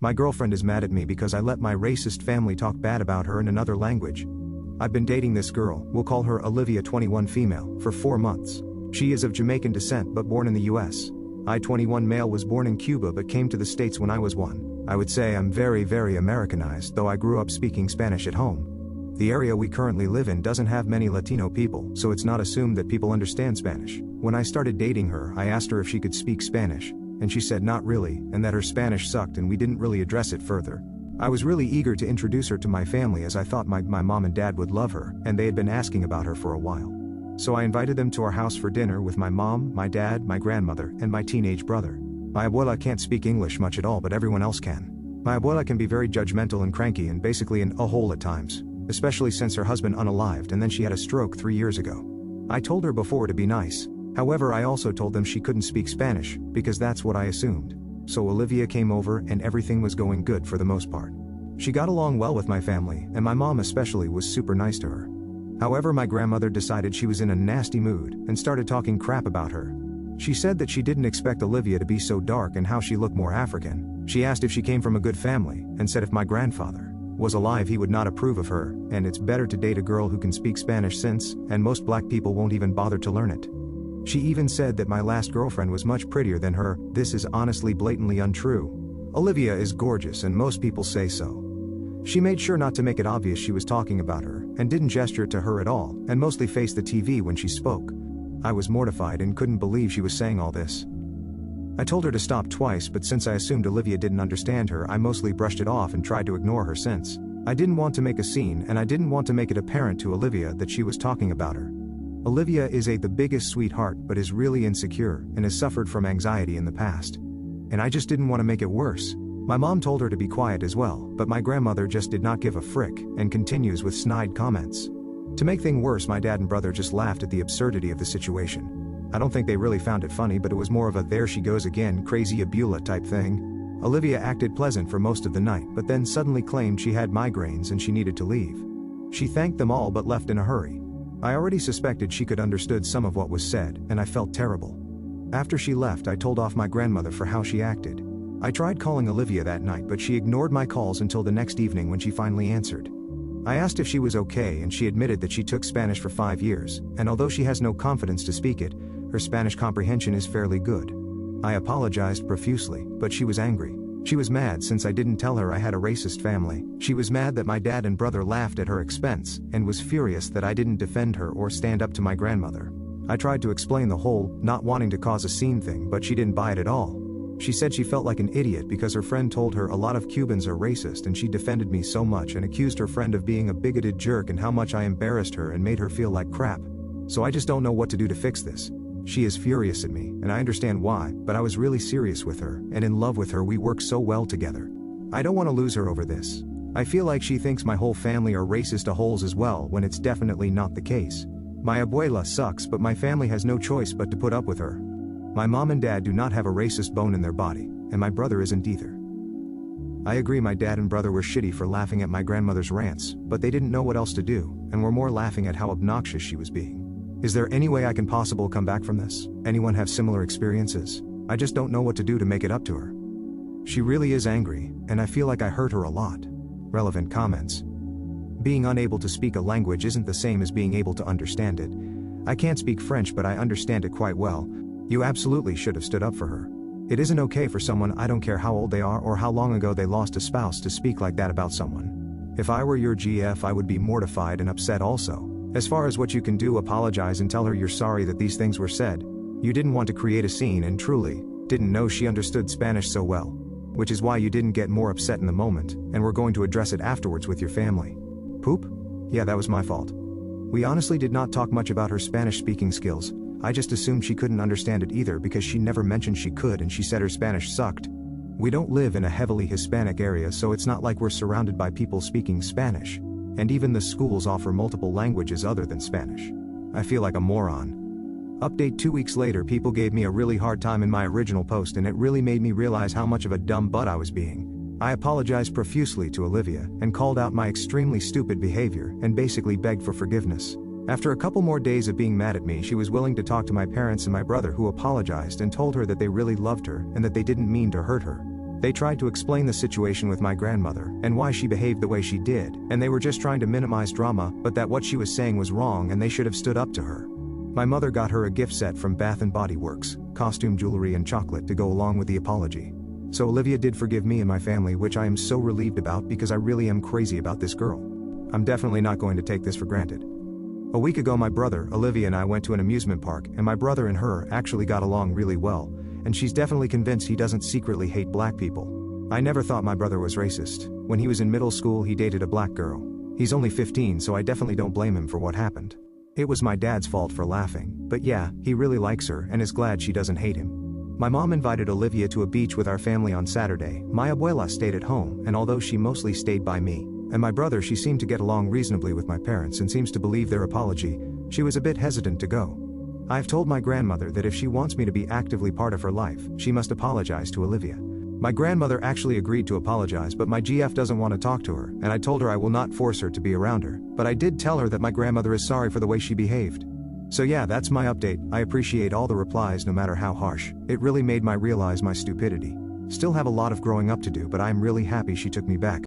My girlfriend is mad at me because I let my racist family talk bad about her in another language. I've been dating this girl, we'll call her Olivia 21 female, for 4 months. She is of Jamaican descent but born in the US. I 21 male was born in Cuba but came to the States when I was 1. I would say I'm very Americanized, though I grew up speaking Spanish at home. The area we currently live in doesn't have many Latino people, so it's not assumed that people understand Spanish. When I started dating her, I asked her if she could speak Spanish, and she said not really, and that her Spanish sucked and we didn't really address it further. I was really eager to introduce her to my family as I thought my mom and dad would love her, and they had been asking about her for a while. So I invited them to our house for dinner with my mom, my dad, my grandmother, and my teenage brother. My abuela can't speak English much at all, but everyone else can. My abuela can be very judgmental and cranky and basically an a-hole at times, especially since her husband unalived and then she had a stroke 3 years ago. I told her before to be nice. However, I also told them she couldn't speak Spanish, because that's what I assumed. So Olivia came over and everything was going good for the most part. She got along well with my family, and my mom especially was super nice to her. However, my grandmother decided she was in a nasty mood and started talking crap about her. She said that she didn't expect Olivia to be so dark and how she looked more African. She asked if she came from a good family, and said if my grandfather was alive he would not approve of her, and it's better to date a girl who can speak Spanish since, and most black people won't even bother to learn it. She even said that my last girlfriend was much prettier than her. This is honestly blatantly untrue. Olivia is gorgeous and most people say so. She made sure not to make it obvious she was talking about her, and didn't gesture to her at all, and mostly faced the TV when she spoke. I was mortified and couldn't believe she was saying all this. I told her to stop twice, but since I assumed Olivia didn't understand her, I mostly brushed it off and tried to ignore her since I didn't want to make a scene and I didn't want to make it apparent to Olivia that she was talking about her. Olivia is the biggest sweetheart but is really insecure and has suffered from anxiety in the past. And I just didn't want to make it worse. My mom told her to be quiet as well, but my grandmother just did not give a frick, and continues with snide comments. To make things worse, my dad and brother just laughed at the absurdity of the situation. I don't think they really found it funny, but it was more of a there she goes again crazy Abula type thing. Olivia acted pleasant for most of the night but then suddenly claimed she had migraines and she needed to leave. She thanked them all but left in a hurry. I already suspected she could understood some of what was said, and I felt terrible. After she left, I told off my grandmother for how she acted. I tried calling Olivia that night but she ignored my calls until the next evening when she finally answered. I asked if she was okay and she admitted that she took Spanish for 5 years, and although she has no confidence to speak it, her Spanish comprehension is fairly good. I apologized profusely, but she was angry. She was mad since I didn't tell her I had a racist family. She was mad that my dad and brother laughed at her expense, and was furious that I didn't defend her or stand up to my grandmother. I tried to explain the whole not wanting to cause a scene thing, but she didn't buy it at all. She said she felt like an idiot because her friend told her a lot of Cubans are racist, and she defended me so much and accused her friend of being a bigoted jerk and how much I embarrassed her and made her feel like crap. So I just don't know what to do to fix this. She is furious at me, and I understand why, but I was really serious with her and in love with her. We work so well together. I don't want to lose her over this. I feel like she thinks my whole family are racist a-holes as well, when it's definitely not the case. My abuela sucks, but my family has no choice but to put up with her. My mom and dad do not have a racist bone in their body, and my brother isn't either. I agree my dad and brother were shitty for laughing at my grandmother's rants, but they didn't know what else to do, and were more laughing at how obnoxious she was being. Is there any way I can possibly come back from this? Anyone have similar experiences? I just don't know what to do to make it up to her. She really is angry, and I feel like I hurt her a lot. Relevant comments. Being unable to speak a language isn't the same as being able to understand it. I can't speak French, but I understand it quite well. You absolutely should have stood up for her. It isn't okay for someone, I don't care how old they are or how long ago they lost a spouse, to speak like that about someone. If I were your GF, I would be mortified and upset also. As far as what you can do, apologize and tell her you're sorry that these things were said. You didn't want to create a scene and truly didn't know she understood Spanish so well. Which is why you didn't get more upset in the moment, and we're going to address it afterwards with your family. Poop? Yeah, that was my fault. We honestly did not talk much about her Spanish speaking skills. I just assumed she couldn't understand it either because she never mentioned she could, and she said her Spanish sucked. We don't live in a heavily Hispanic area, so it's not like we're surrounded by people speaking Spanish. And even the schools offer multiple languages other than Spanish. I feel like a moron. Update 2 weeks later, people gave me a really hard time in my original post, and it really made me realize how much of a dumb butt I was being. I apologized profusely to Olivia and called out my extremely stupid behavior and basically begged for forgiveness. After a couple more days of being mad at me, she was willing to talk to my parents and my brother, who apologized and told her that they really loved her and that they didn't mean to hurt her. They tried to explain the situation with my grandmother, and why she behaved the way she did, and they were just trying to minimize drama, but that what she was saying was wrong and they should have stood up to her. My mother got her a gift set from Bath & Body Works, costume jewelry and chocolate to go along with the apology. So Olivia did forgive me and my family, which I am so relieved about because I really am crazy about this girl. I'm definitely not going to take this for granted. A week ago my brother, Olivia and I went to an amusement park, and my brother and her actually got along really well, and she's definitely convinced he doesn't secretly hate black people. I never thought my brother was racist. When he was in middle school he dated a black girl. He's only 15, so I definitely don't blame him for what happened. It was my dad's fault for laughing, but yeah, he really likes her and is glad she doesn't hate him. My mom invited Olivia to a beach with our family on Saturday. My abuela stayed at home, and although she mostly stayed by me and my brother, she seemed to get along reasonably with my parents and seems to believe their apology. She was a bit hesitant to go. I've told my grandmother that if she wants me to be actively part of her life, she must apologize to Olivia. My grandmother actually agreed to apologize, but my GF doesn't want to talk to her, and I told her I will not force her to be around her, but I did tell her that my grandmother is sorry for the way she behaved. So yeah, that's my update. I appreciate all the replies no matter how harsh. It really made me realize my stupidity. Still have a lot of growing up to do, but I am really happy she took me back.